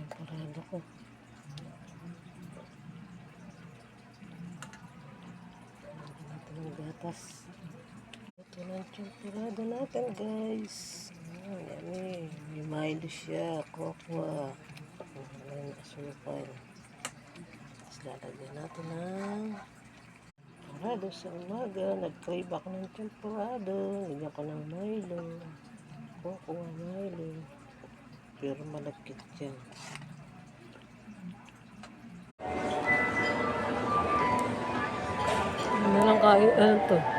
Parado ko. Natin ang gatas. Ito na ang champurado natin, guys. Yummy. May Milo siya. Cocoa. May asukal. Tapos lalagyan natin ng champurado sa umaga. Nag-crave ako ng champurado. Lagyan ko ng Milo. Cocoa, Milo. Pero malagkit yan. Ano lang kain? Ano to?